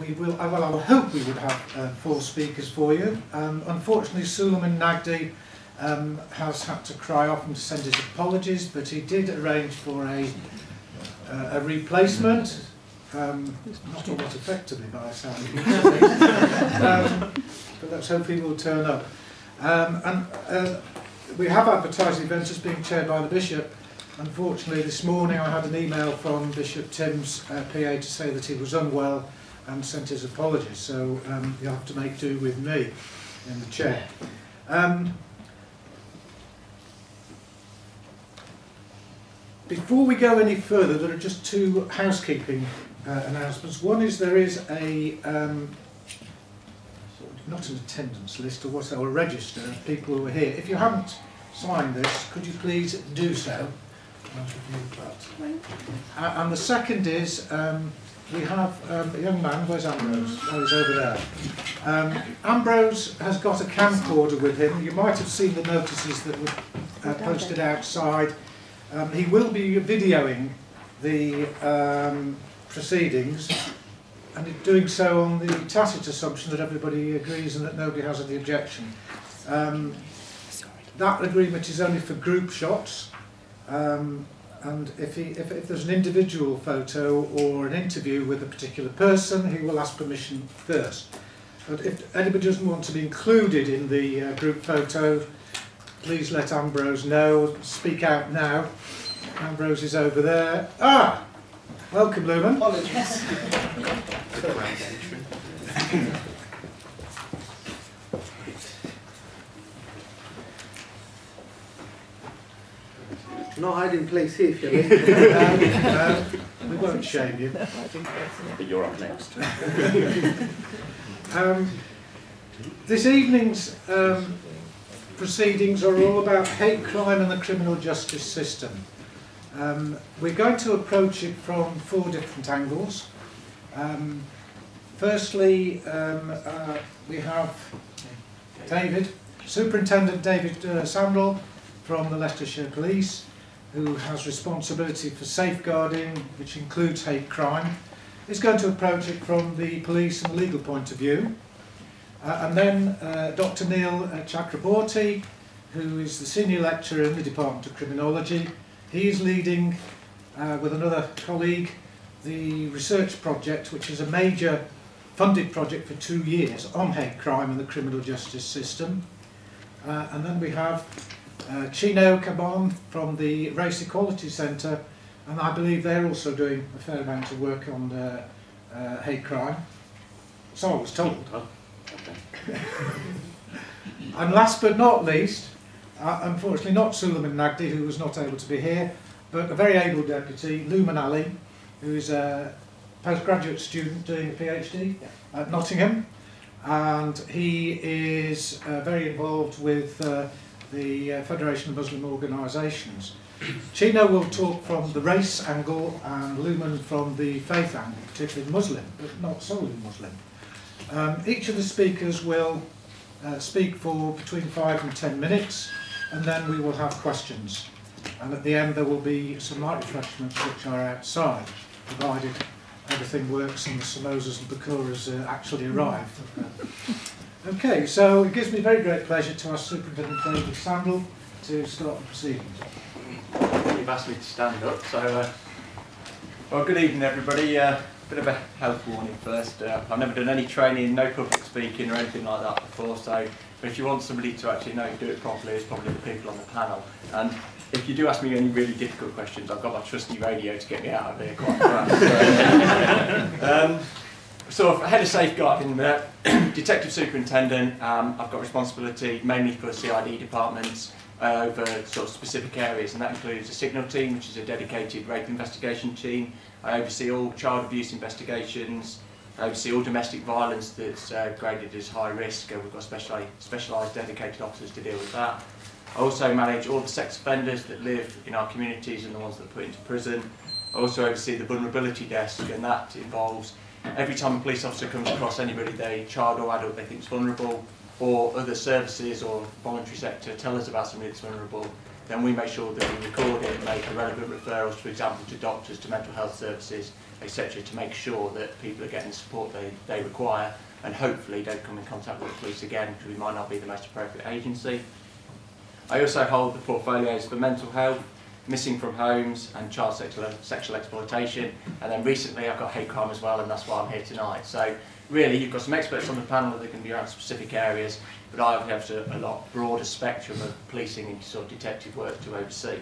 I will hope we would have 4 speakers for you. Unfortunately, Suleiman Nagdi has had to cry off and send his apologies, but he did arrange for a replacement. Not always effectively by the sound of it, but let's hope he will turn up. We have advertised the event as being chaired by the Bishop. Unfortunately, this morning I had an email from Bishop Tim's PA to say that he was unwell and sent his apologies, so you'll have to make do with me in the chair. Before we go any further, there are just 2 housekeeping announcements. One is there is a not an attendance list or what's that, or a register of people who are here. If you haven't signed this, could you please do so? And the second is we have a young man. Where's Ambrose? Oh, he's over there. Ambrose has got a camcorder with him. You might have seen the notices that were posted outside. He will be videoing the proceedings, and doing so on the tacit assumption that everybody agrees and that nobody has any objection. That agreement is only for group shots, and if there's an individual photo or an interview with a particular person, he will ask permission first. But if anybody doesn't want to be included in the group photo, please let Ambrose know. Speak out now. Ambrose is over there. Ah! Welcome, Lumen. Apologies. No hiding place here, shall we? We won't shame you. But you're up next. This evening's proceedings are all about hate crime and the criminal justice system. We're going to approach it from 4 different angles. Firstly, we have David, Superintendent David Sandell from the Leicestershire Police, who has responsibility for safeguarding, which includes hate crime. He's going to approach it from the police and legal point of view. And then Dr. Neil Chakraborty, who is the Senior Lecturer in the Department of Criminology. He's leading, with another colleague, the research project, which is a major funded project for 2 years on hate crime and the criminal justice system. And then we have Chino Cabon from the Race Equality Centre, and I believe they're also doing a fair amount of work on hate crime. So I was told. And last but not least, unfortunately not Suleiman Nagdi, who was not able to be here, but a very able deputy, Lumen Ali, who is a postgraduate student doing a PhD at Nottingham, and he is very involved with the Federation of Muslim Organisations. Chino will talk from the race angle and Lumen from the faith angle, particularly Muslim, but not solely Muslim. Each of the speakers will speak for between 5 and 10 minutes, and then we will have questions. And at the end there will be some light refreshments which are outside, provided everything works and the samosas and pakoras actually arrive. Okay, so it gives me very great pleasure to ask Superintendent David Sandell to start the proceedings. You've asked me to stand up, so well, good evening everybody. Bit of a health warning first. I've never done any training, no public speaking or anything like that before, so but if you want somebody to actually know do it properly, it's probably the people on the panel. And if you do ask me any really difficult questions, I've got my trusty radio to get me out of here quite fast. So head of safeguarding, detective superintendent, I've got responsibility mainly for CID departments over sort of specific areas, and that includes a signal team, which is a dedicated rape investigation team. I oversee all child abuse investigations. I oversee all domestic violence that's graded as high risk. We've got specialised dedicated officers to deal with that. I also manage all the sex offenders that live in our communities and the ones that are put into prison. I also oversee the vulnerability desk, and that involves every time a police officer comes across anybody, they child or adult they think is vulnerable, or other services or voluntary sector tell us about somebody that's vulnerable, then we make sure that we record it and make relevant referrals, for example, to doctors, to mental health services, etc., to make sure that people are getting the support they require, and hopefully don't come in contact with the police again, because we might not be the most appropriate agency. I also hold the portfolios for mental health, missing from homes, and child sexual exploitation, and then recently I've got hate crime as well, and that's why I'm here tonight. So really, you've got some experts on the panel that can be around specific areas, but I have a lot broader spectrum of policing and sort of detective work to oversee.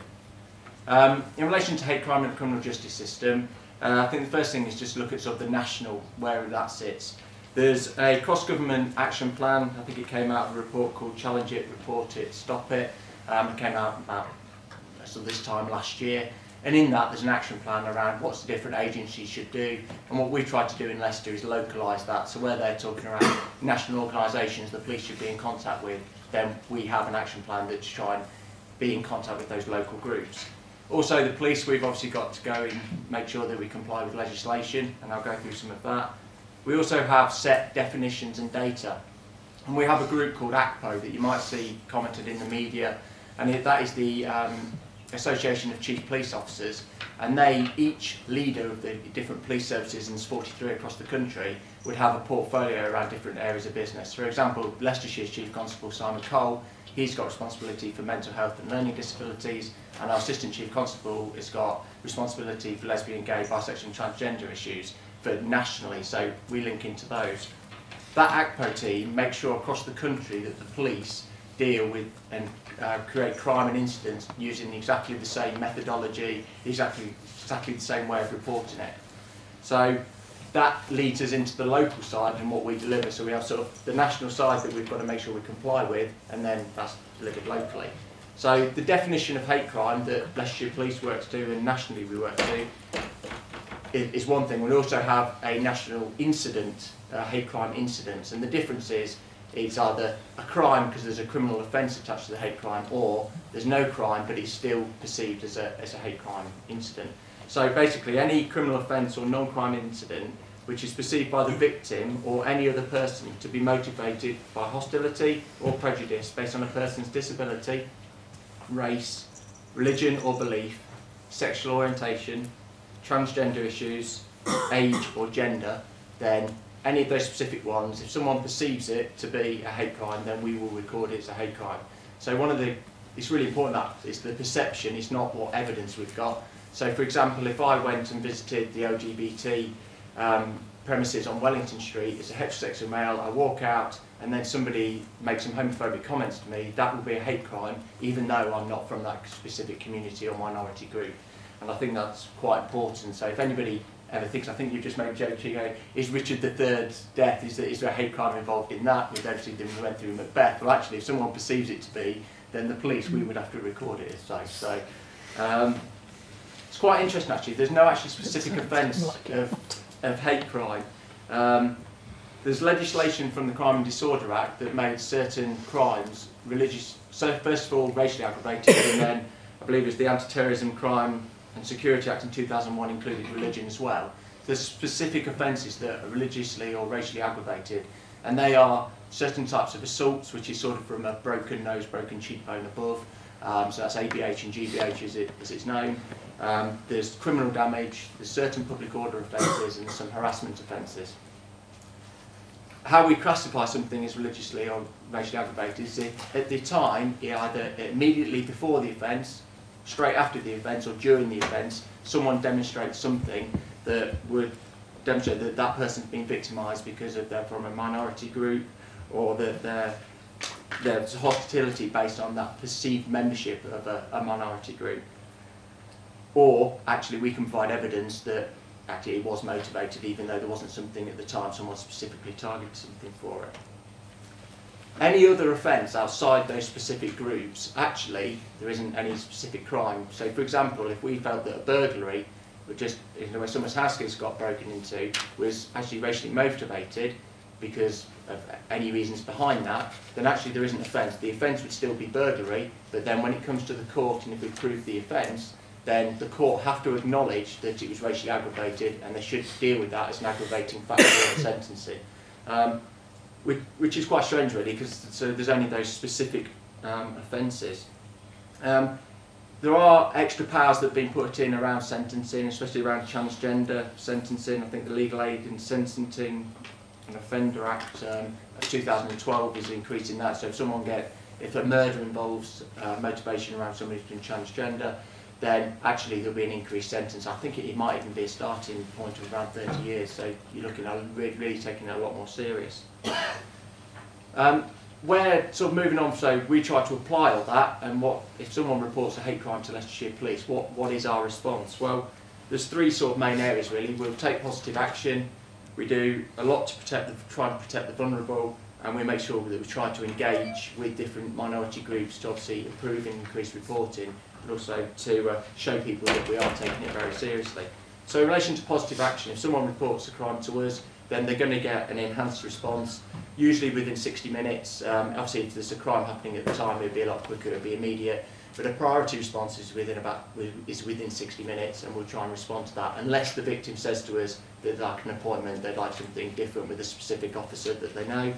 In relation to hate crime in the criminal justice system, I think the first thing is just look at sort of the national, where that sits. There's a cross-government action plan. I think it came out of a report called Challenge It, Report It, Stop It. It came out about this time last year, and in that there's an action plan around what the different agencies should do, and what we've tried to do in Leicester is localise that. So where they're talking around national organisations the police should be in contact with, then we have an action plan that to try and be in contact with those local groups. Also the police, we've obviously got to go and make sure that we comply with legislation, and I'll go through some of that. We also have set definitions and data, and we have a group called ACPO that you might see commented in the media, and that is the Association of Chief Police Officers, and each leader of the different police services, and there's 43 across the country, would have a portfolio around different areas of business. For example, Leicestershire's Chief Constable Simon Cole, he's got responsibility for mental health and learning disabilities, and our Assistant Chief Constable has got responsibility for lesbian, gay, bisexual and transgender issues for nationally, so we link into those. That ACPO team makes sure across the country that the police deal with and create crime and incidents using exactly the same methodology, exactly the same way of reporting it. So that leads us into the local side and what we deliver. So we have sort of the national side that we've got to make sure we comply with, and then that's delivered locally. So the definition of hate crime that Leicestershire Police work to and nationally we work to is one thing. We also have a national incident, hate crime incidents, and the difference is it's either a crime because there's a criminal offence attached to the hate crime, or there's no crime but it's still perceived as a hate crime incident. So basically any criminal offence or non-crime incident which is perceived by the victim or any other person to be motivated by hostility or prejudice based on a person's disability, race, religion or belief, sexual orientation, transgender issues, age or gender, then any of those specific ones, if someone perceives it to be a hate crime, then we will record it as a hate crime. So it's really important that it's the perception, it's not what evidence we've got. So for example, if I went and visited the LGBT premises on Wellington Street as a heterosexual male, I walk out and then somebody makes some homophobic comments to me, that will be a hate crime, even though I'm not from that specific community or minority group. And I think that's quite important. So if anybody ever thinks, I think you just made a joke, you go, is Richard III's death, is there a hate crime involved in that, with everything that we went through in Macbeth? Well actually, if someone perceives it to be, then the police, we would have to record it as such. So it's quite interesting actually, there's no actually specific offence of hate crime. There's legislation from the Crime and Disorder Act that made certain crimes religious, so first of all racially aggravated, and then I believe it was the Anti-Terrorism Crime and Security Act in 2001 included religion as well. There's specific offences that are religiously or racially aggravated, and they are certain types of assaults, which is sort of from a broken nose, broken cheekbone above, so that's ABH and GBH as it's known. There's criminal damage, there's certain public order offences, and some harassment offences. How we classify something as religiously or racially aggravated is at the time, either immediately before the offence, straight after the offence or during the offence, someone demonstrates something that would demonstrate that that person's been victimised because of they're from a minority group, or that there's hostility based on that perceived membership of a minority group. Or actually we can provide evidence that actually it was motivated even though there wasn't something at the time, someone specifically targeted something for it. Any other offence outside those specific groups, actually, there isn't any specific crime. So, for example, if we felt that a burglary, just where someone's house got broken into, was actually racially motivated because of any reasons behind that, then actually there isn't offence. The offence would still be burglary, but then when it comes to the court and if we prove the offence, then the court have to acknowledge that it was racially aggravated and they should deal with that as an aggravating factor in sentencing. Which is quite strange really, because so there's only those specific offences. There are extra powers that have been put in around sentencing, especially around transgender sentencing. I think the Legal Aid in Sentencing and Offender Act of 2012 is increasing that. So if a murder involves motivation around somebody who's been transgender, then actually there'll be an increased sentence. I think it might even be a starting point of around 30 years. So you're looking at really taking it a lot more serious. We're sort of moving on, so we try to apply all that, and if someone reports a hate crime to Leicestershire Police, what is our response? Well, there's three sort of main areas really. We'll take positive action, we do a lot to try and protect the vulnerable, and we make sure that we try to engage with different minority groups to obviously improve and increase reporting, but also to show people that we are taking it very seriously. So in relation to positive action, if someone reports a crime to us, then they're going to get an enhanced response, usually within 60 minutes. Obviously, if there's a crime happening at the time, it'd be a lot quicker, it'd be immediate. But a priority response is within 60 minutes, and we'll try and respond to that, unless the victim says to us that they'd like an appointment, they'd like something different with a specific officer that they know.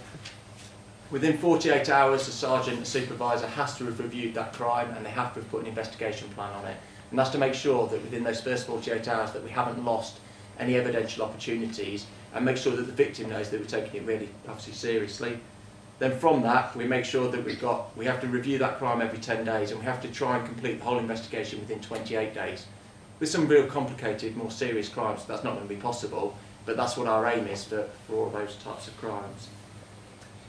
Within 48 hours, the sergeant, the supervisor has to have reviewed that crime, and they have to have put an investigation plan on it. And that's to make sure that within those first 48 hours that we haven't lost any evidential opportunities, and make sure that the victim knows that we're taking it really, obviously, seriously. Then from that, we make sure that we have to review that crime every 10 days, and we have to try and complete the whole investigation within 28 days. With some real complicated, more serious crimes, that's not going to be possible, but that's what our aim is for all those types of crimes.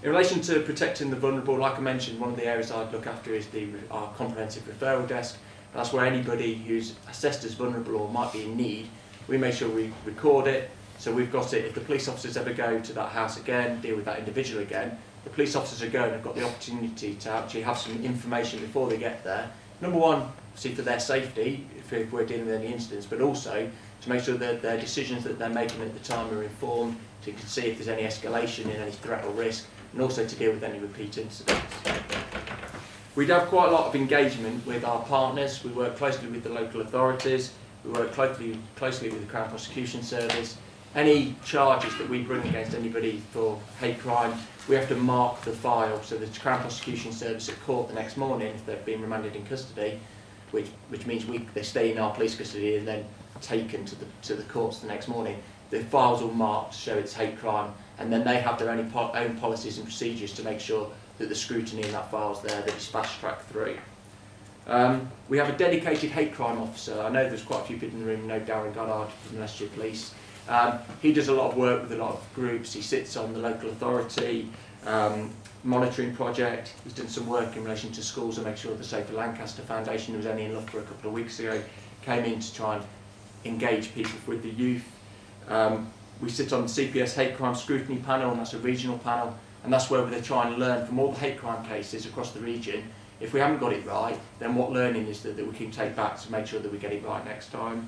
In relation to protecting the vulnerable, like I mentioned, one of the areas I'd look after is our comprehensive referral desk. That's where anybody who's assessed as vulnerable or might be in need, we make sure we record it. So we've got it, if the police officers ever go to that house again, deal with that individual again, the police officers are going, have got the opportunity to actually have some information before they get there. Number one, obviously for their safety, if we're dealing with any incidents, but also to make sure that their decisions that they're making at the time are informed, to see if there's any escalation in any threat or risk, and also to deal with any repeat incidents. We'd have quite a lot of engagement with our partners. We work closely with the local authorities, we work closely with the Crown Prosecution Service. Any charges that we bring against anybody for hate crime, we have to mark the file, so the Crown Prosecution Service at court the next morning, if they've been remanded in custody, which means they stay in our police custody and then taken to the courts the next morning, the file's all marked to show it's hate crime, and then they have their own policies and procedures to make sure that the scrutiny in that file's there, that it's fast-tracked through. We have a dedicated hate crime officer. I know there's quite a few people in the room who know Darren Goddard from Leicestershire Police. He does a lot of work with a lot of groups. He sits on the local authority monitoring project. He's done some work in relation to schools and make sure the Safer Lancaster Foundation, who was only in Loughborough a couple of weeks ago, came in to try and engage people with the youth. We sit on the CPS Hate Crime Scrutiny Panel, and that's a regional panel, and that's where they try and learn from all the hate crime cases across the region. If we haven't got it right, then what learning is that we can take back to make sure that we get it right next time.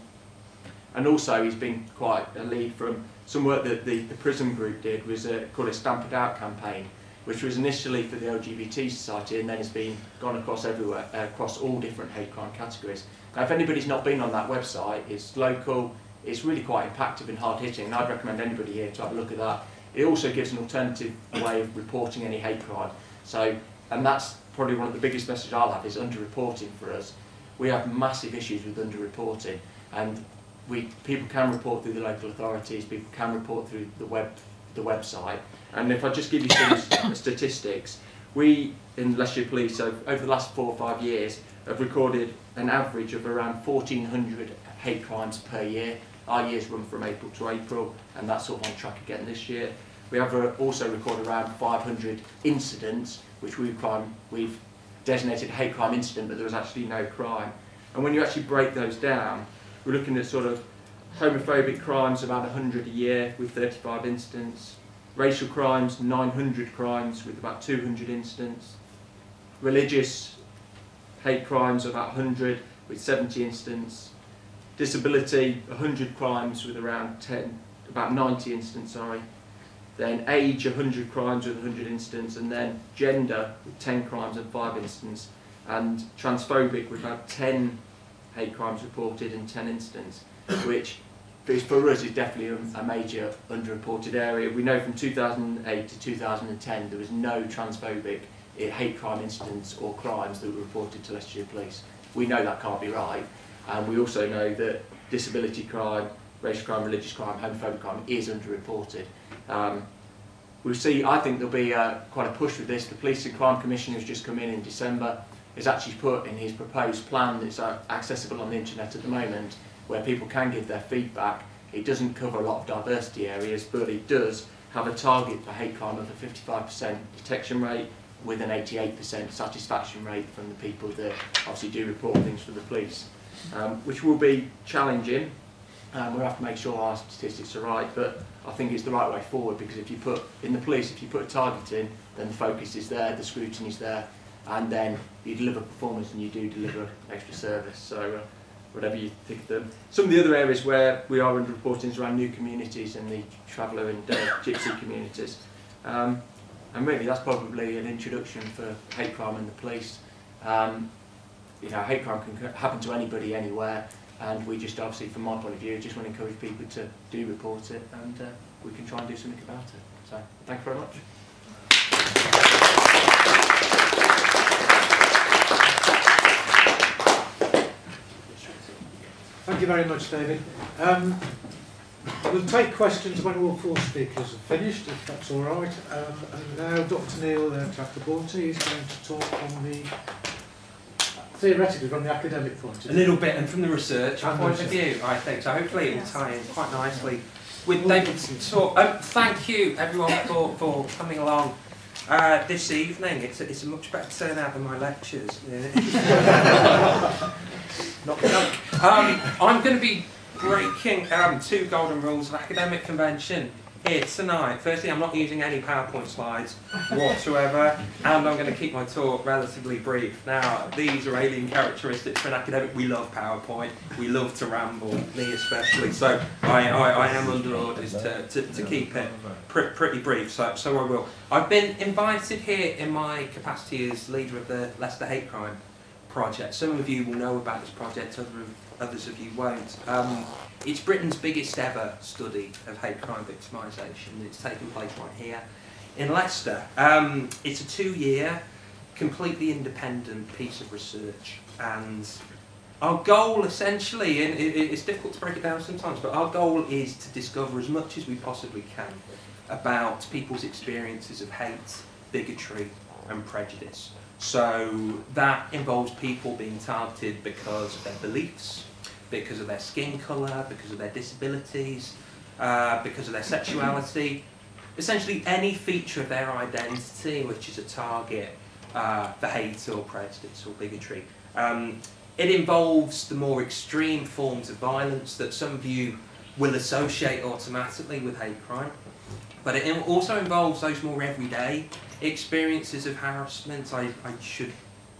And also he's been quite a lead from some work that the Prism group did, was called a Stamp It Out campaign, which was initially for the LGBT society and then has been gone across everywhere, across all different hate crime categories. Now if anybody's not been on that website, it's local, it's really quite impactful and hard hitting, and I'd recommend anybody here to have a look at that. It also gives an alternative way of reporting any hate crime. So, and that's probably one of the biggest messages I'll have, is underreporting for us. We have massive issues with underreporting, and people can report through the local authorities, people can report through the website. And if I just give you some statistics, we in Leicestershire Police over the last 4 or 5 years have recorded an average of around 1,400 hate crimes per year. Our years run from April to April, and that's sort of on track again this year. We have also recorded around 500 incidents, which we've designated a hate crime incident, but there was actually no crime. And when you actually break those down, we're looking at sort of homophobic crimes, about 100 a year with 35 incidents. Racial crimes, 900 crimes with about 200 incidents. Religious hate crimes, about 100 with 70 incidents. Disability, 100 crimes with about 90 incidents, sorry. Then age, 100 crimes with 100 incidents, and then gender with 10 crimes and 5 incidents. And transphobic, we've had 10 hate crimes reported and 10 incidents, which for us is definitely a major underreported area. We know from 2008 to 2010 there was no transphobic hate crime incidents or crimes that were reported to Leicestershire Police. We know that can't be right, and we also know that disability crime, racial crime, religious crime, homophobic crime is underreported. We'll see, I think there'll be quite a push with this. The Police and Crime Commissioner who's just come in December has actually put in his proposed plan that's accessible on the internet at the moment, where people can give their feedback. It doesn't cover a lot of diversity areas, but it does have a target for hate crime of a 55% detection rate with an 88% satisfaction rate from the people that obviously do report things to the police, which will be challenging. We'll have to make sure our statistics are right, but I think it's the right way forward, because if you put, in the police, if you put a target in, then the focus is there, the scrutiny is there, and then you deliver performance and you do deliver extra service. So whatever you think of them. Some of the other areas where we are underreporting is around new communities and the traveller and gypsy communities. And really that's probably an introduction for hate crime and the police. You know, hate crime can happen to anybody, anywhere, and we just obviously, from my point of view, just want to encourage people to do report it, and we can try and do something about it. So, thank you very much. Thank you very much, David. We'll take questions when all four speakers have finished, if that's all right. And now Dr. Neil Chakraborty is going to talk on the, theoretically, from the academic point of view. A little bit, and from the research point of view, I think. So hopefully it will tie in quite nicely with David's talk. Thank you, everyone, for coming along this evening. It's a much better turnout than my lectures. Not joke. I'm going to be breaking 2 golden rules of academic convention here tonight. Firstly, I'm not using any PowerPoint slides whatsoever, and I'm going to keep my talk relatively brief. Now, these are alien characteristics for an academic. We love PowerPoint. We love to ramble, me especially. So I am under orders to keep it pretty brief. So I will. I've been invited here in my capacity as leader of the Leicester Hate Crime Project. Some of you will know about this project, others of you won't. It's Britain's biggest ever study of hate crime victimisation. It's taken place right here in Leicester. It's a 2-year, completely independent piece of research, and our goal essentially, and it's difficult to break it down sometimes, but our goal is to discover as much as we possibly can about people's experiences of hate, bigotry and prejudice. So that involves people being targeted because of their beliefs, because of their skin colour, because of their disabilities, because of their sexuality. Essentially any feature of their identity which is a target for hate or prejudice or bigotry. It involves the more extreme forms of violence that some of you will associate automatically with hate crime. But it also involves those more everyday experiences of harassment. I should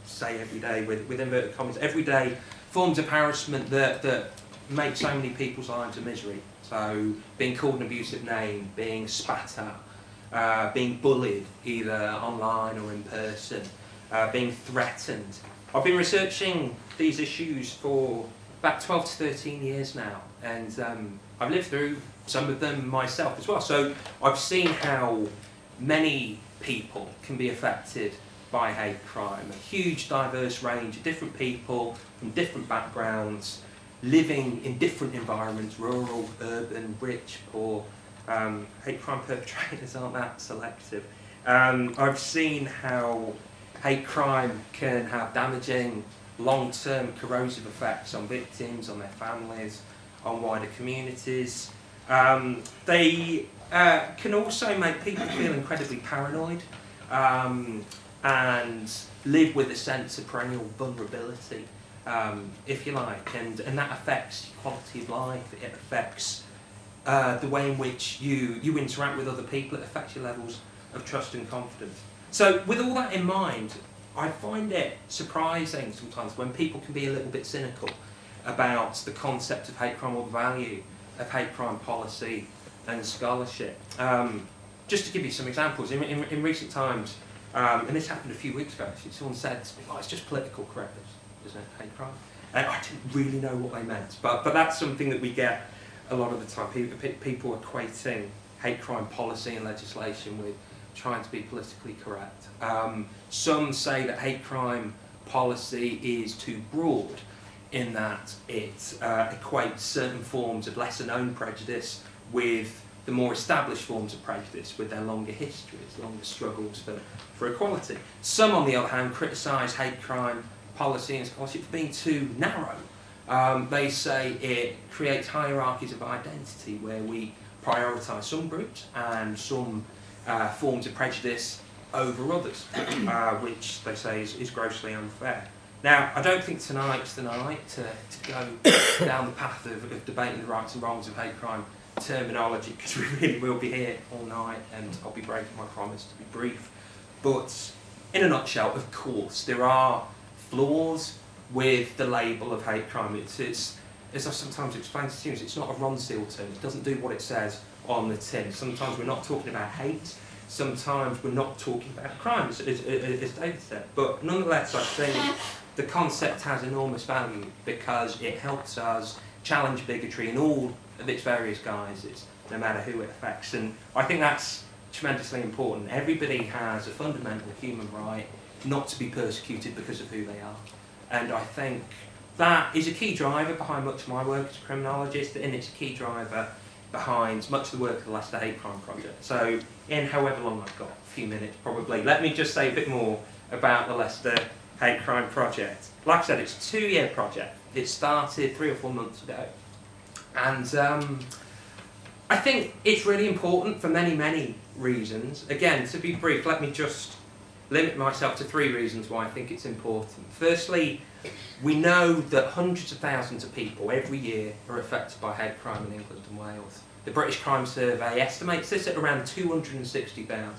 say everyday with inverted commas, everyday forms of harassment that make so many people's lives a misery. So being called an abusive name, being spat at, being bullied either online or in person, being threatened. I've been researching these issues for about 12 to 13 years now, and I've lived through some of them myself as well. So I've seen how many people can be affected by hate crime. A huge diverse range of different people from different backgrounds, living in different environments, rural, urban, rich, poor. Hate crime perpetrators aren't that selective. I've seen how hate crime can have damaging, long-term corrosive effects on victims, on their families, on wider communities. They can also make people feel incredibly paranoid and live with a sense of perennial vulnerability, if you like, and that affects your quality of life. It affects the way in which you interact with other people. It affects your levels of trust and confidence. So with all that in mind, I find it surprising sometimes when people can be a little bit cynical about the concept of hate crime or the value of hate crime policy and scholarship. Just to give you some examples, in recent times, and this happened a few weeks ago, actually, someone said to me, oh, it's just political correctness, isn't it, hate crime? And I didn't really know what they meant, but that's something that we get a lot of the time. People equating hate crime policy and legislation with trying to be politically correct. Some say that hate crime policy is too broad in that it equates certain forms of lesser known prejudice with the more established forms of prejudice with their longer histories, longer struggles for equality. Some, on the other hand, criticise hate crime policy and scholarship for being too narrow. They say it creates hierarchies of identity where we prioritise some groups and some forms of prejudice over others, which they say is grossly unfair. Now, I don't think tonight's the night to go down the path of debating the rights and wrongs of hate crime terminology, because we really will be here all night, and I'll be breaking my promise to be brief. But in a nutshell, of course, there are flaws with the label of hate crime. It's as I sometimes explain to students, it's not a Ronseal term. It doesn't do what it says on the tin. Sometimes we're not talking about hate. Sometimes we're not talking about crime, as David said. But nonetheless, I think the concept has enormous value because it helps us challenge bigotry in all of its various guises, no matter who it affects. And I think that's tremendously important. Everybody has a fundamental human right not to be persecuted because of who they are. And I think that is a key driver behind much of my work as a criminologist, and it's a key driver behind much of the work of the Leicester Hate Crime Project. So, in however long I've got, a few minutes probably, let me just say a bit more about the Leicester Hate Crime Project. Like I said, it's a 2-year project. It started 3 or 4 months ago. And I think it's really important for many, many reasons. Again, to be brief, let me just limit myself to 3 reasons why I think it's important. Firstly, we know that hundreds of thousands of people every year are affected by hate crime in England and Wales. The British Crime Survey estimates this at around 260,000.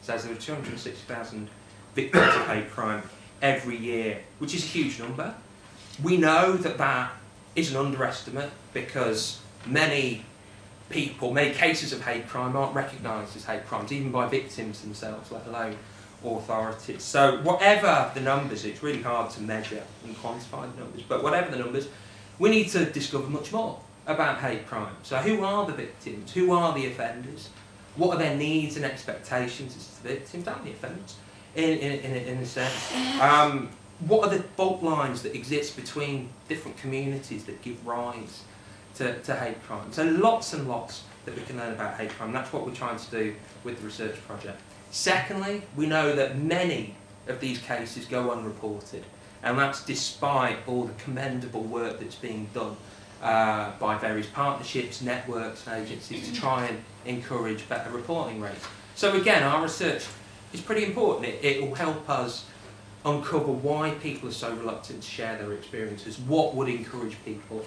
Says there are 260,000 victims of hate crime every year, which is a huge number. We know that that is an underestimate because many people, many cases of hate crime aren't recognised as hate crimes, even by victims themselves, let alone authorities. So whatever the numbers, it's really hard to measure and quantify the numbers, but whatever the numbers, we need to discover much more about hate crime. So who are the victims? Who are the offenders? What are their needs and expectations as the victims and the offenders, in a sense? What are the fault lines that exist between different communities that give rise to hate crime? So lots and lots that we can learn about hate crime. That's what we're trying to do with the research project. Secondly, we know that many of these cases go unreported, and that's despite all the commendable work that's being done by various partnerships, networks and agencies to try and encourage better reporting rates. So again, our research is pretty important. It will help us uncover why people are so reluctant to share their experiences, what would encourage people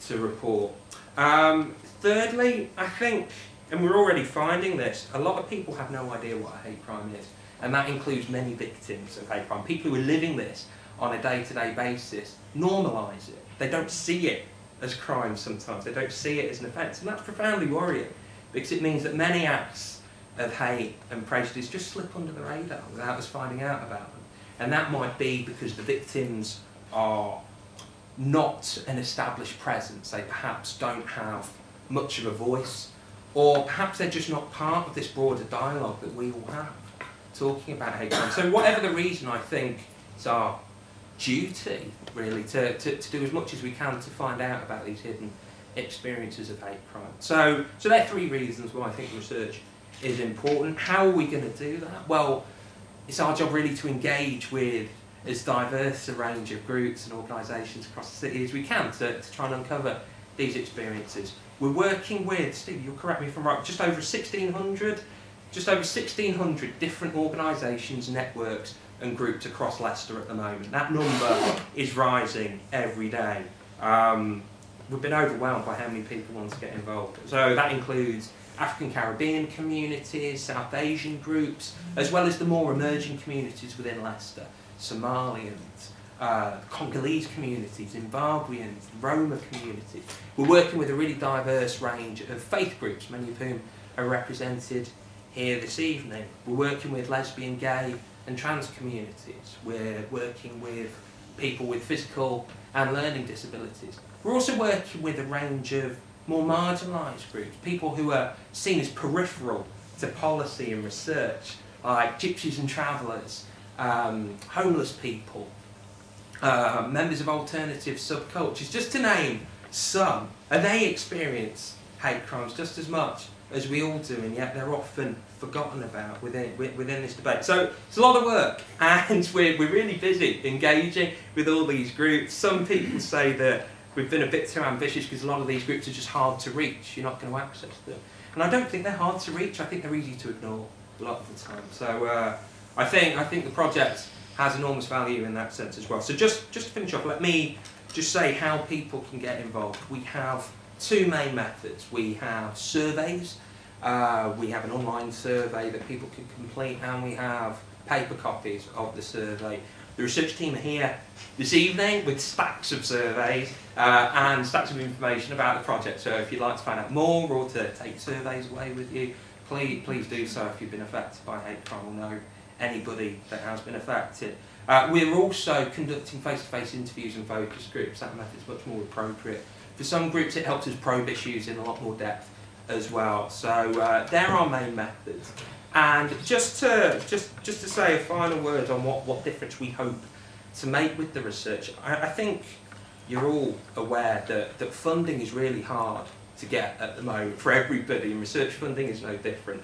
to report. Thirdly, I think, and we're already finding this, a lot of people have no idea what a hate crime is, and that includes many victims of hate crime. People who are living this on a day-to-day basis normalise it. They don't see it as crime sometimes, they don't see it as an offence, and that's profoundly worrying because it means that many acts of hate and prejudice just slip under the radar without us finding out about them. And that might be because the victims are not an established presence, they perhaps don't have much of a voice, or perhaps they're just not part of this broader dialogue that we all have talking about hate crime. So whatever the reason, I think it's our duty really to do as much as we can to find out about these hidden experiences of hate crime. So there are 3 reasons why I think research is important. How are we going to do that? Well, it's our job really to engage with as diverse a range of groups and organisations across the city as we can to try and uncover these experiences. We're working with, Steve, you'll correct me if I'm right, just over 1,600 different organisations, networks and groups across Leicester at the moment. That number is rising every day. We've been overwhelmed by how many people want to get involved. So that includes African Caribbean communities, South Asian groups, as well as the more emerging communities within Leicester, Somalians, Congolese communities, Zimbabweans, Roma communities. We're working with a really diverse range of faith groups, many of whom are represented here this evening. We're working with lesbian, gay and trans communities. We're working with people with physical and learning disabilities. We're also working with a range of more marginalised groups, people who are seen as peripheral to policy and research, like gypsies and travellers, homeless people, members of alternative subcultures, just to name some, and they experience hate crimes just as much as we all do, and yet they're often forgotten about within this debate. So it's a lot of work, and we're really busy engaging with all these groups. Some people say that we've been a bit too ambitious because a lot of these groups are just hard to reach. You're not going to access them. And I don't think they're hard to reach. I think they're easy to ignore a lot of the time. So I think the project has enormous value in that sense as well. So just to finish off, let me just say how people can get involved. We have two main methods. We have surveys. We have an online survey that people can complete, and we have paper copies of the survey. The research team are here this evening with stacks of surveys and stacks of information about the project. So if you'd like to find out more or to take surveys away with you, please do so if you've been affected by hate crime or know anybody that has been affected. We're also conducting face-to-face interviews and focus groups. That method's much more appropriate. For some groups it helps us probe issues in a lot more depth as well. So they're our main methods. And just to say a final word on what difference we hope to make with the research, I think you're all aware that funding is really hard to get at the moment for everybody, and research funding is no different.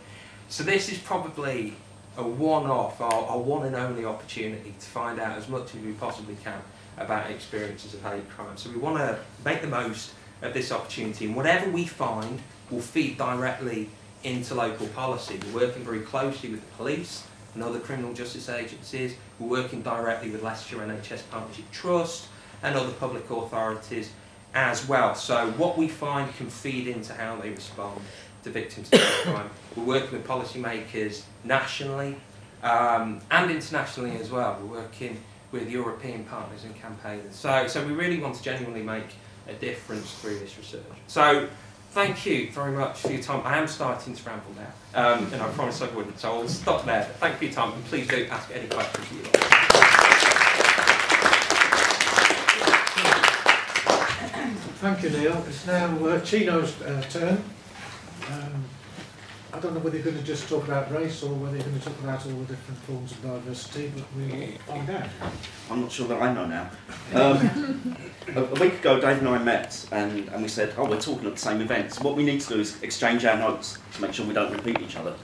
So this is probably a one-off, our one and only opportunity to find out as much as we possibly can about experiences of hate crime. So we want to make the most of this opportunity, and whatever we find will feed directly into local policy. We're working very closely with the police and other criminal justice agencies. We're working directly with Leicestershire NHS Partnership Trust and other public authorities as well. So what we find can feed into how they respond to victims of hate crime. We're working with policymakers nationally and internationally as well. We're working with European partners and campaigners. So we really want to genuinely make a difference through this research. So thank you very much for your time. I am starting to ramble now, and I promised I wouldn't, so I'll stop there. But thank you for your time, and please do ask any questions you like. Thank you, Neil. It's now Chino's turn. I don't know whether you're going to just talk about race or whether you're going to talk about all the different forms of diversity, but we'll find out. I'm not sure that I know now. A week ago, Dave and I met and we said, oh, we're talking at the same event, so what we need to do is exchange our notes to make sure we don't repeat each other.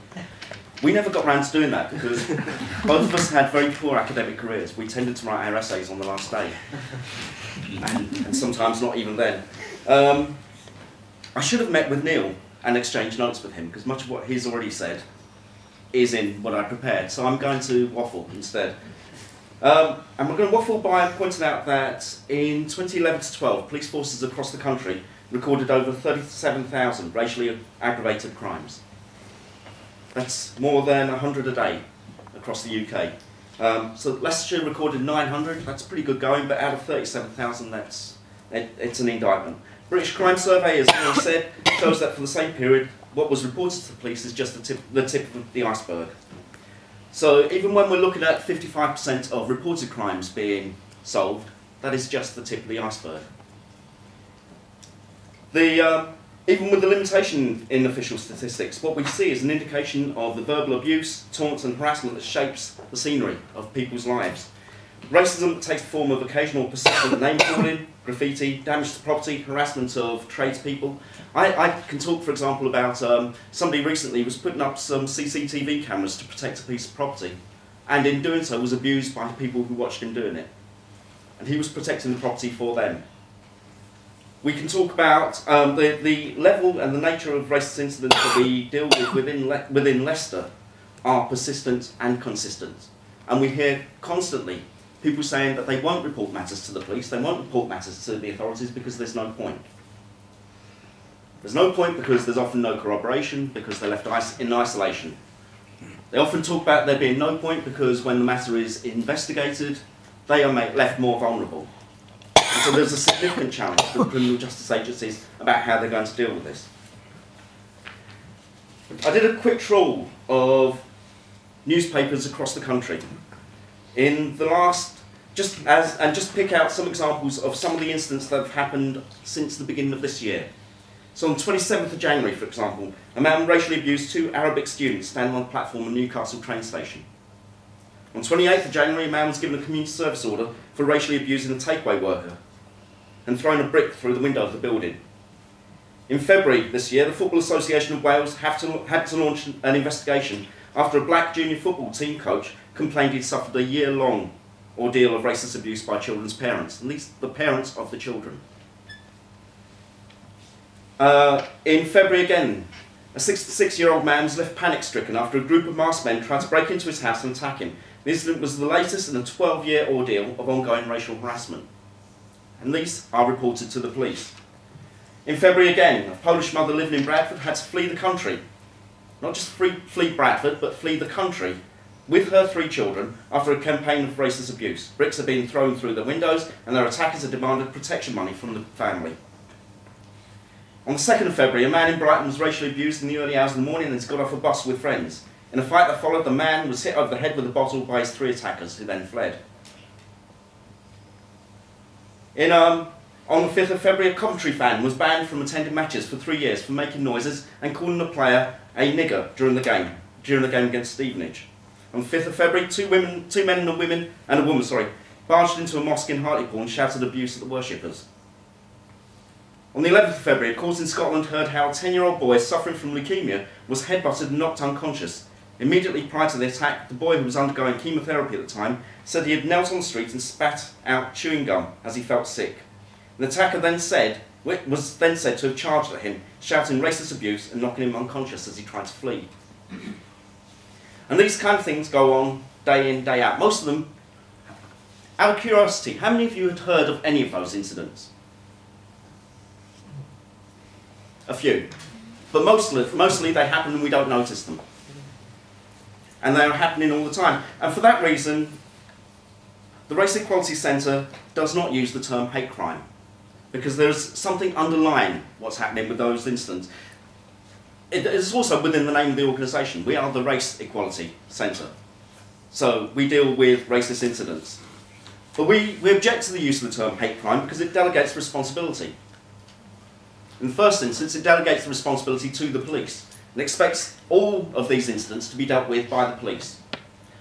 We never got round to doing that because both of us had very poor academic careers. We tended to write our essays on the last day, and sometimes not even then. I should have met with Neil and exchanged notes with him, because much of what he's already said is in what I prepared, so I'm going to waffle instead. And we're going to waffle by pointing out that in 2011 to 12, police forces across the country recorded over 37,000 racially aggravated crimes. That's more than 100 a day across the UK. So Leicestershire recorded 900, that's pretty good going, but out of 37,000, it's an indictment. British Crime Survey, as Neil said, shows that for the same period, what was reported to the police is just the tip of the iceberg. So even when we're looking at 55% of reported crimes being solved, that is just the tip of the iceberg. Even with the limitation in official statistics, what we see is an indication of the verbal abuse, taunts and harassment that shapes the scenery of people's lives. Racism that takes the form of occasional persistent name-calling, graffiti, damage to property, harassment of tradespeople. I can talk, for example, about somebody recently was putting up some CCTV cameras to protect a piece of property, and in doing so was abused by people who watched him doing it. And he was protecting the property for them. We can talk about the level and the nature of racist incidents that we deal with within Leicester are persistent and consistent. And we hear constantly people saying that they won't report matters to the police, they won't report matters to the authorities because there's no point. There's no point because there's often no corroboration, because they're left in isolation. They often talk about there being no point because when the matter is investigated, they are left more vulnerable. And so there's a significant challenge for the criminal justice agencies about how they're going to deal with this. I did a quick trawl of newspapers across the country in the last, just pick out some examples of some of the incidents that have happened since the beginning of this year. So on the 27th of January, for example, a man racially abused two Arabic students standing on the platform of Newcastle train station. On 28th of January, a man was given a community service order for racially abusing a takeaway worker and throwing a brick through the window of the building. In February this year, the Football Association of Wales had to launch an investigation after a black junior football team coach complained he'd suffered a year-long ordeal of racist abuse by children's parents, at least the parents of the children. In February again, a 66-year-old man was left panic-stricken after a group of masked men tried to break into his house and attack him. The incident was the latest in a 12-year ordeal of ongoing racial harassment, and these are reported to the police. In February again, a Polish mother living in Bradford had to flee the country. Not just flee Bradford, but flee the country with her 3 children after a campaign of racist abuse. Bricks are being thrown through their windows and their attackers have demanded protection money from the family. On the 2nd of February, a man in Brighton was racially abused in the early hours of the morning and has got off a bus with friends. In a fight that followed, the man was hit over the head with a bottle by his 3 attackers, who then fled. On the 5th of February, a Coventry fan was banned from attending matches for 3 years for making noises and calling the player a nigger during the game against Stevenage. On the 5th of February, two men and a woman, barged into a mosque in Hartlepool and shouted abuse at the worshippers. On the 11th of February, courts in Scotland heard how a 10-year-old boy suffering from leukemia was headbutted and knocked unconscious. Immediately prior to the attack, the boy, who was undergoing chemotherapy at the time, said he had knelt on the street and spat out chewing gum as he felt sick. The attacker was then said to have charged at him, shouting racist abuse and knocking him unconscious as he tried to flee. And these kind of things go on day in, day out. Most of them, out of curiosity, how many of you had heard of any of those incidents? A few. But mostly they happen and we don't notice them. And they are happening all the time. And for that reason, the Race Equality Centre does not use the term hate crime, because there's something underlying what's happening with those incidents. It is also within the name of the organisation. We are the Race Equality Centre. So we deal with racist incidents. But we object to the use of the term hate crime because it delegates responsibility. In the first instance, it delegates the responsibility to the police and expects all of these incidents to be dealt with by the police.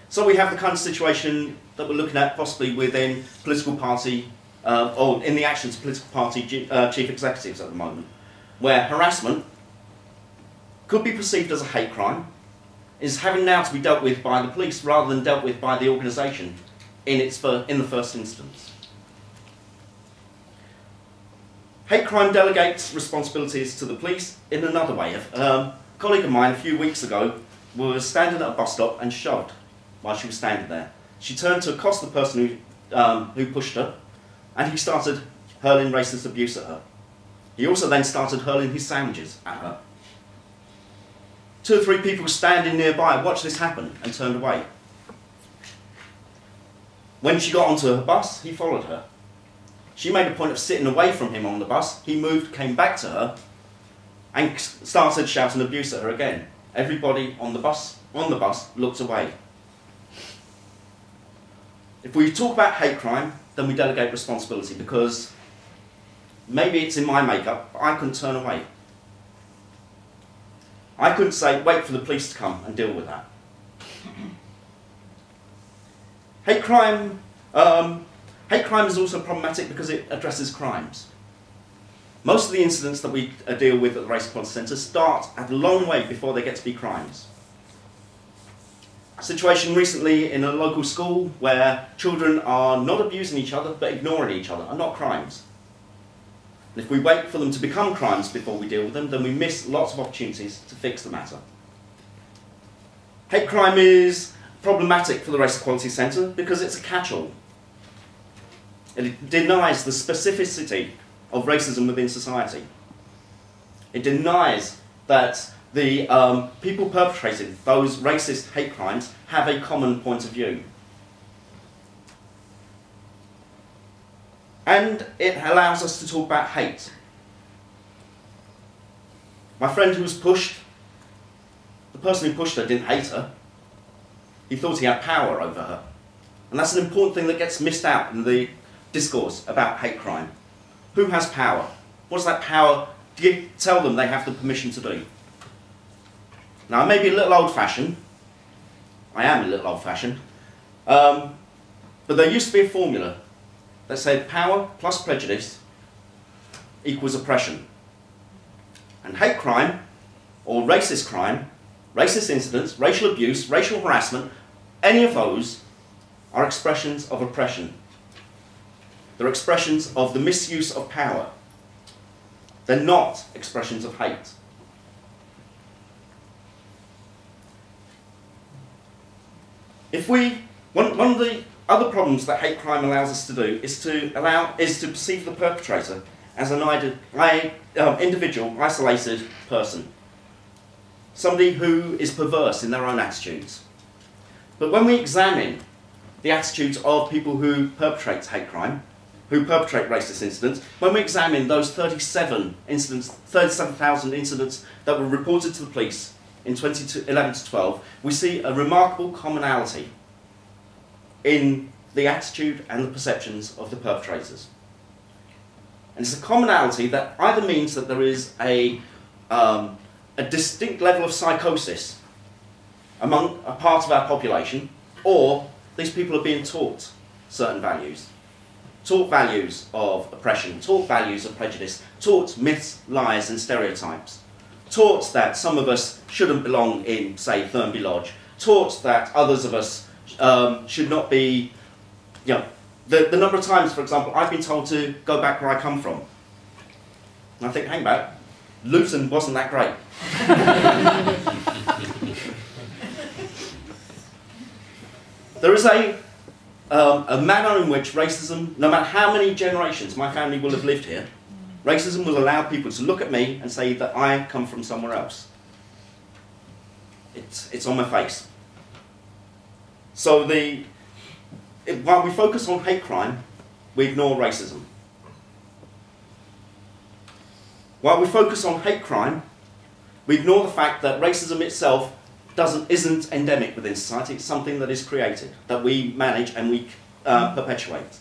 So we have the kind of situation that we're looking at possibly within political party, or in the actions of political party chief executives at the moment, where harassment could be perceived as a hate crime, is having now to be dealt with by the police rather than dealt with by the organisation in the first instance. Hate crime delegates responsibilities to the police in another way. A colleague of mine a few weeks ago was standing at a bus stop and shoved while she was standing there. She turned to accost the person who pushed her, and he started hurling racist abuse at her. He also then started hurling his sandwiches at her. 2 or 3 people standing nearby watched this happen and turned away. When she got onto her bus, he followed her. She made a point of sitting away from him on the bus. He moved, came back to her, and started shouting abuse at her again. Everybody on the bus looked away. If we talk about hate crime, then we delegate responsibility, because maybe it's in my makeup, but I couldn't turn away. I couldn't say, wait for the police to come and deal with that. Hate crime is also problematic because it addresses crimes. Most of the incidents that we deal with at the Race Equality Centre start a long way before they get to be crimes. A situation recently in a local school where children are not abusing each other but ignoring each other are not crimes. And if we wait for them to become crimes before we deal with them, then we miss lots of opportunities to fix the matter. Hate crime is problematic for the Race Equality Centre because it's a catch-all. It denies the specificity of racism within society. It denies that the people perpetrating those racist hate crimes have a common point of view. And it allows us to talk about hate. My friend who was pushed, the person who pushed her didn't hate her. He thought he had power over her. And that's an important thing that gets missed out in the discourse about hate crime. Who has power? What does that power tell them they have the permission to do? Now, I may be a little old-fashioned. I am a little old-fashioned. But there used to be a formula that said power plus prejudice equals oppression. And hate crime, or racist crime, racist incidents, racial abuse, racial harassment, any of those are expressions of oppression. They're expressions of the misuse of power. They're not expressions of hate. One of the other problems that hate crime allows us to do is to perceive the perpetrator as an individual, isolated person. Somebody who is perverse in their own attitudes. But when we examine the attitudes of people who perpetrate hate crime, who perpetrate racist incidents, when we examine those 37,000 incidents that were reported to the police in 2011 to 12, we see a remarkable commonality in the attitude and the perceptions of the perpetrators. And it's a commonality that either means that there is a distinct level of psychosis among a part of our population, or these people are being taught certain values. Taught values of oppression, taught values of prejudice, taught myths, lies and stereotypes. Taught that some of us shouldn't belong in, say, Thurmby Lodge. Taught that others of us should not be, the number of times, for example, I've been told to go back where I come from. And I think, hang back, Luton wasn't that great. There is a manner in which racism, no matter how many generations my family will have lived here, racism will allow people to look at me and say that I come from somewhere else. It's on my face. So while we focus on hate crime, we ignore racism. While we focus on hate crime, we ignore the fact that racism itself isn't endemic within society. It's something that is created, that we manage and we perpetuate.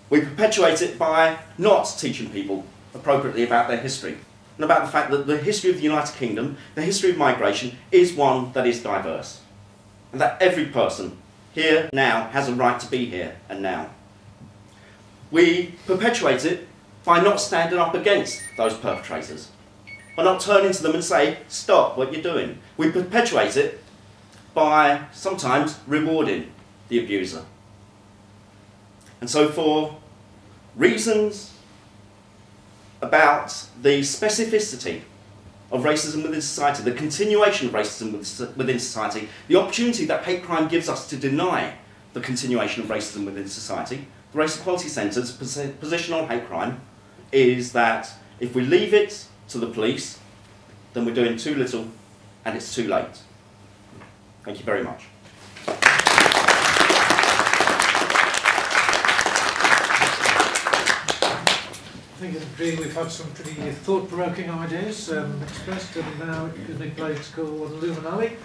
We perpetuate it by not teaching people appropriately about their history, and about the fact that the history of the United Kingdom, the history of migration, is one that is diverse, and that every person here now has a right to be here and now. We perpetuate it by not standing up against those perpetrators, by not turning to them and say, stop what you're doing. We perpetuate it by sometimes rewarding the abuser. And so for reasons about the specificity of racism within society, the continuation of racism within society, the opportunity that hate crime gives us to deny the continuation of racism within society, the Race Equality Centre's position on hate crime is that if we leave it to the police, then we're doing too little and it's too late. Thank you very much. I think it's agree we've had some pretty thought-provoking ideas expressed, and now it could be played to call on Lumen Alley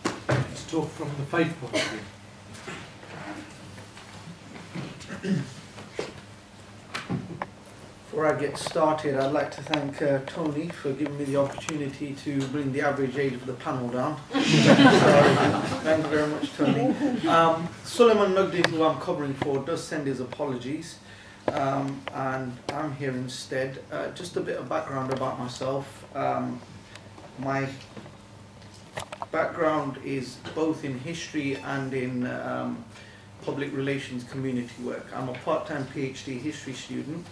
to talk from the faith point of view. Before I get started, I'd like to thank Tony for giving me the opportunity to bring the average age of the panel down. So, thank you very much, Tony. Suleiman Nugdi, who I'm covering for, does send his apologies, and I'm here instead. Just a bit of background about myself. My background is both in history and in public relations community work. I'm a part-time PhD history student,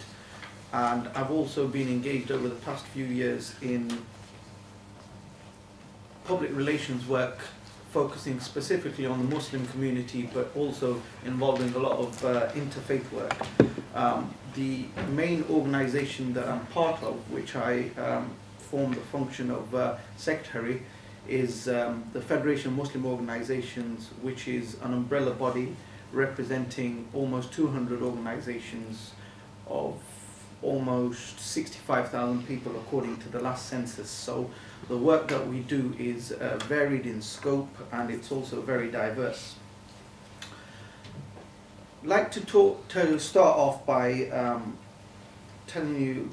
and I've also been engaged over the past few years in public relations work, focusing specifically on the Muslim community, but also involving a lot of interfaith work. The main organisation that I'm part of, which I form the function of secretary, is the Federation of Muslim Organisations, which is an umbrella body representing almost 200 organisations of almost 65,000 people according to the last census. So the work that we do is varied in scope, and it's also very diverse. I'd like to start off by telling you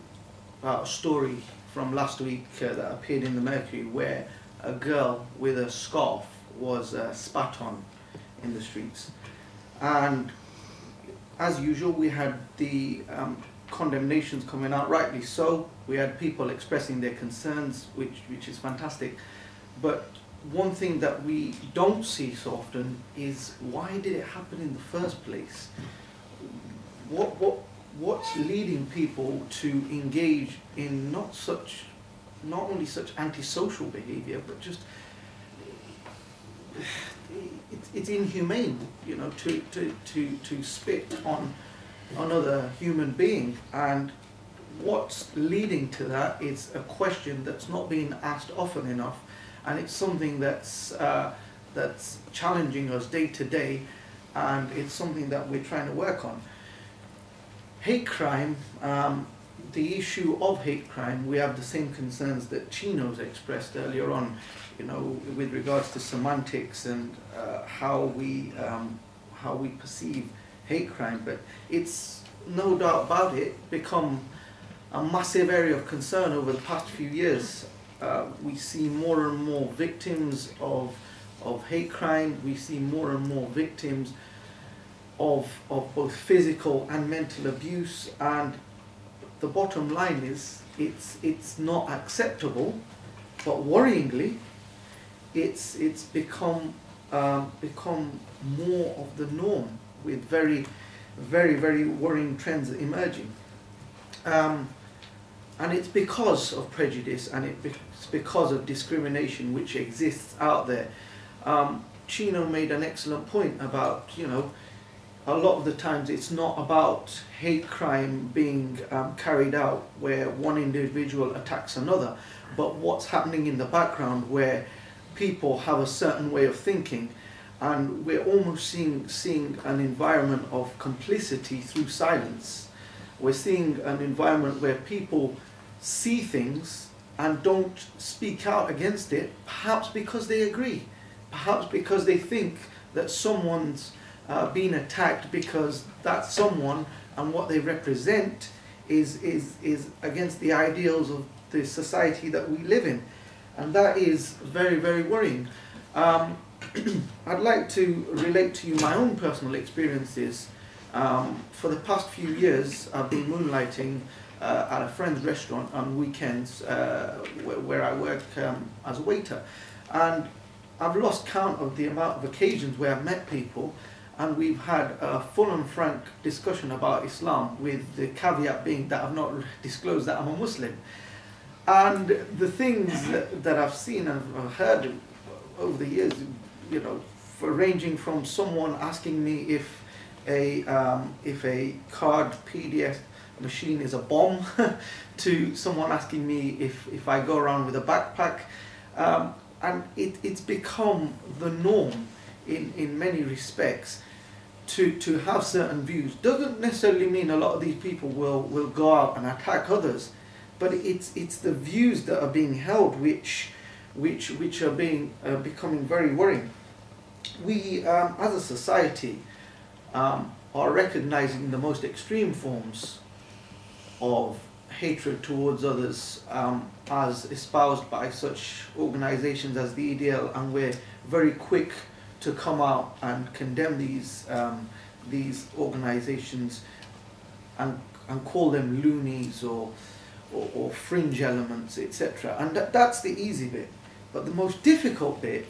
about a story from last week that appeared in the Mercury, where a girl with a scarf was spat on in the streets. And as usual, we had the condemnations coming out, rightly so. We had people expressing their concerns, which is fantastic. But one thing that we don't see so often is, why did it happen in the first place? What's leading people to engage in not only such antisocial behaviour, but just it's inhumane, you know, to spit on another human being. And what's leading to that is a question that's not being asked often enough, and it's something that's challenging us day to day, and it's something that we're trying to work on. Hate crime, the issue of hate crime, we have the same concerns that Chino's expressed earlier on, you know, with regards to semantics and how we perceive hate crime. But it's no doubt about it become a massive area of concern over the past few years. We see more and more victims of hate crime. We see more and more victims of both physical and mental abuse, and the bottom line is it's not acceptable, but worryingly it's become more of the norm, with very worrying trends emerging, and it's because of prejudice, and it's because of discrimination which exists out there. Chino made an excellent point about, you know, a lot of the times it's not about hate crime being carried out where one individual attacks another, but what's happening in the background where people have a certain way of thinking, and we're almost seeing an environment of complicity through silence. We're seeing an environment where people see things and don't speak out against it, perhaps because they agree, perhaps because they think that someone's being attacked because that someone and what they represent is against the ideals of the society that we live in, and that is very worrying. I'd like to relate to you my own personal experiences. For the past few years, I've been moonlighting at a friend's restaurant on weekends where I work as a waiter, and I've lost count of the amount of occasions where I've met people and we've had a full and frank discussion about Islam, with the caveat being that I've not disclosed that I'm a Muslim. And the things that I've seen and I've heard over the years, you know, ranging from someone asking me if a card PDF machine is a bomb, to someone asking me if I go around with a backpack, and it's become the norm in many respects to have certain views. Doesn't necessarily mean a lot of these people will go out and attack others, but it's the views that are being held which are becoming very worrying. We as a society are recognizing the most extreme forms of hatred towards others as espoused by such organizations as the EDL, and we're very quick to come out and condemn these organizations and call them loonies or fringe elements, etc. And that's the easy bit. But the most difficult bit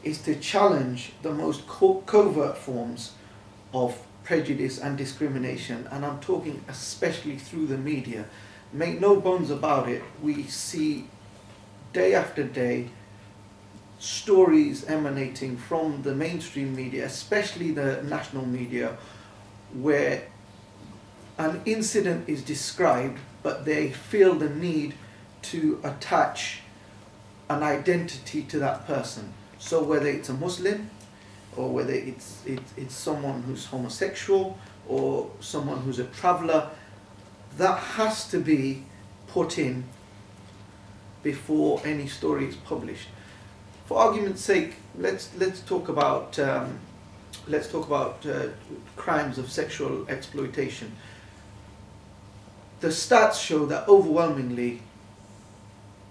is to challenge the most covert forms of prejudice and discrimination, and I'm talking especially through the media. Make no bones about it, we see day after day stories emanating from the mainstream media, especially the national media, where an incident is described, but they feel the need to attach an identity to that person. So whether it's a Muslim, or whether it's someone who's homosexual, or someone who's a traveller, that has to be put in before any story is published. For argument's sake, let's talk about crimes of sexual exploitation. The stats show that overwhelmingly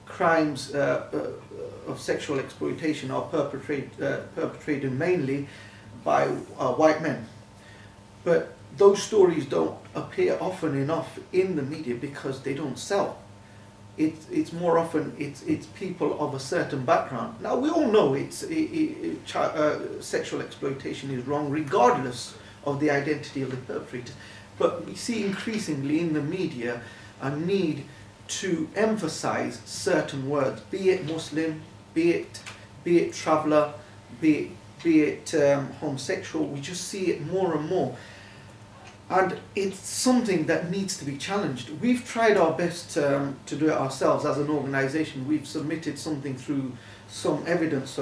crimes of sexual exploitation are perpetrated mainly by white men. But those stories don't appear often enough in the media because they don't sell. It's more often it's people of a certain background. Now we all know sexual exploitation is wrong regardless of the identity of the perpetrator. But we see increasingly in the media a need to emphasize certain words, be it Muslim, be it traveller, be it homosexual. We just see it more and more. And it's something that needs to be challenged. We've tried our best to do it ourselves as an organisation. We've submitted something through some evidence,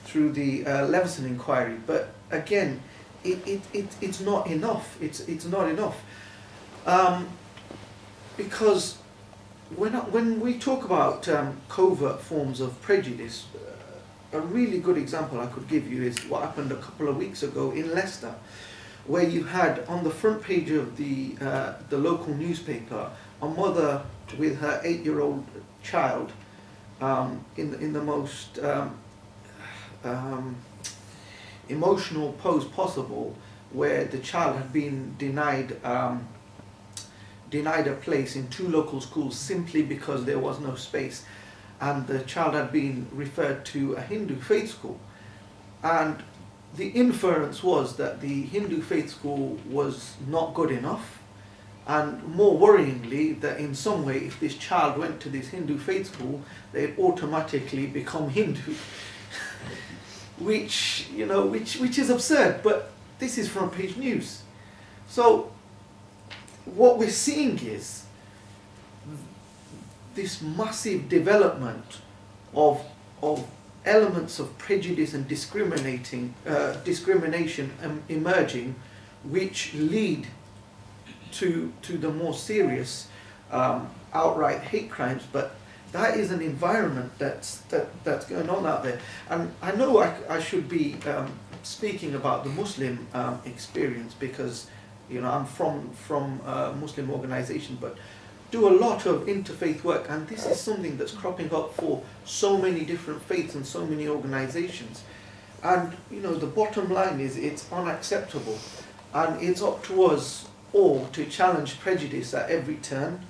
through the Leveson inquiry. But again, it's not enough. It's not enough. Because when we talk about covert forms of prejudice, a really good example I could give you is what happened a couple of weeks ago in Leicester, where you had on the front page of the local newspaper a mother with her 8-year-old child in the most emotional pose possible, where the child had been denied a place in 2 local schools simply because there was no space, and the child had been referred to a Hindu faith school. And the inference was that the Hindu faith school was not good enough, and more worryingly that in some way if this child went to this Hindu faith school they'd automatically become Hindu. which is absurd, but this is front page news. So what we're seeing is this massive development of elements of prejudice and discrimination emerging, which lead to the more serious outright hate crimes. But that is an environment that's going on out there. And I know I should be speaking about the Muslim experience because I'm from a Muslim organisation, but do a lot of interfaith work, and this is something that's cropping up for so many different faiths and so many organisations. And the bottom line is it's unacceptable, and it's up to us all to challenge prejudice at every turn,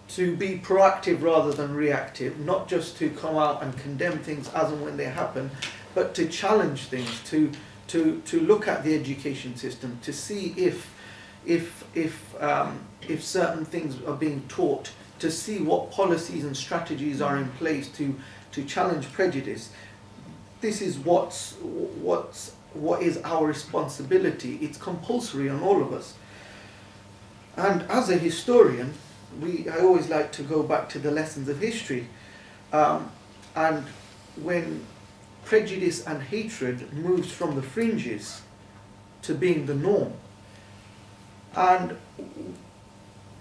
to be proactive rather than reactive, not just to come out and condemn things as and when they happen, but to challenge things, to look at the education system, to see if certain things are being taught, to see what policies and strategies are in place to challenge prejudice. This is what is our responsibility. It's compulsory on all of us. And as a historian, I always like to go back to the lessons of history. And when prejudice and hatred moves from the fringes to being the norm, and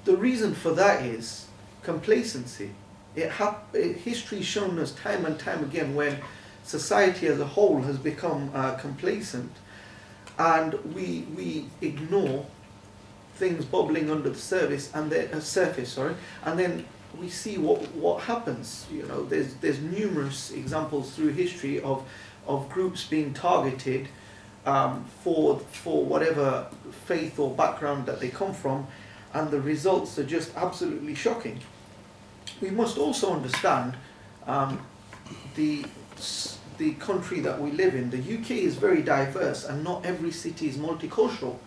the reason for that is complacency. History's shown us time and time again when society as a whole has become complacent, and we ignore things bubbling under the surface, and then we see what happens. There's numerous examples through history of groups being targeted for whatever faith or background that they come from, and the results are just absolutely shocking. We must also understand the country that we live in. The UK is very diverse, and not every city is multicultural.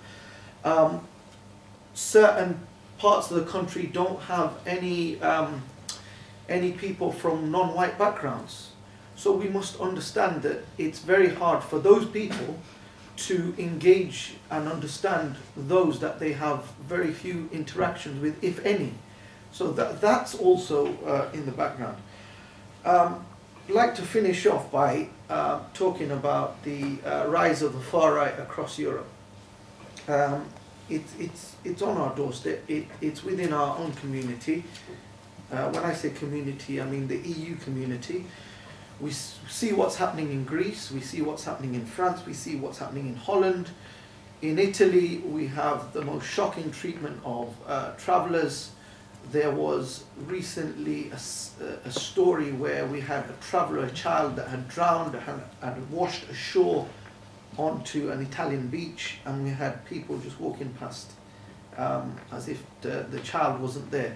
Certain parts of the country don't have any people from non-white backgrounds. So we must understand that it's very hard for those people to engage and understand those that they have very few interactions with, if any. So that's also in the background. I'd like to finish off by talking about the rise of the far right across Europe. It's on our doorstep. It's within our own community. When I say community, I mean the EU community. We see what's happening in Greece, we see what's happening in France, we see what's happening in Holland. In Italy, we have the most shocking treatment of travellers. There was recently a story where we had a traveller, a child that had drowned, had washed ashore onto an Italian beach, and we had people just walking past as if the child wasn't there.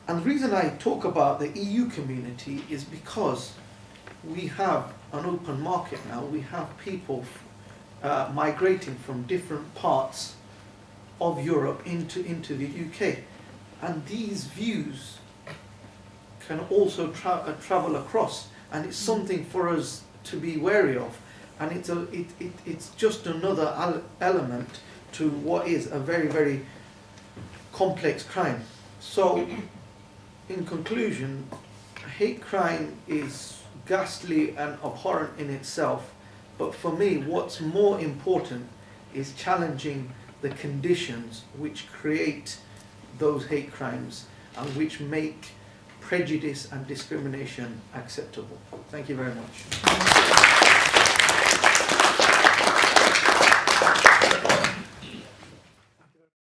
And the reason I talk about the EU community is because we have an open market now. We have people migrating from different parts of Europe into the UK, and these views can also travel across, and it's something for us to be wary of, and it's just another element to what is a very, very complex crime. So in conclusion, hate crime is ghastly and abhorrent in itself, but for me what's more important is challenging the conditions which create those hate crimes and which make prejudice and discrimination acceptable. Thank you very much.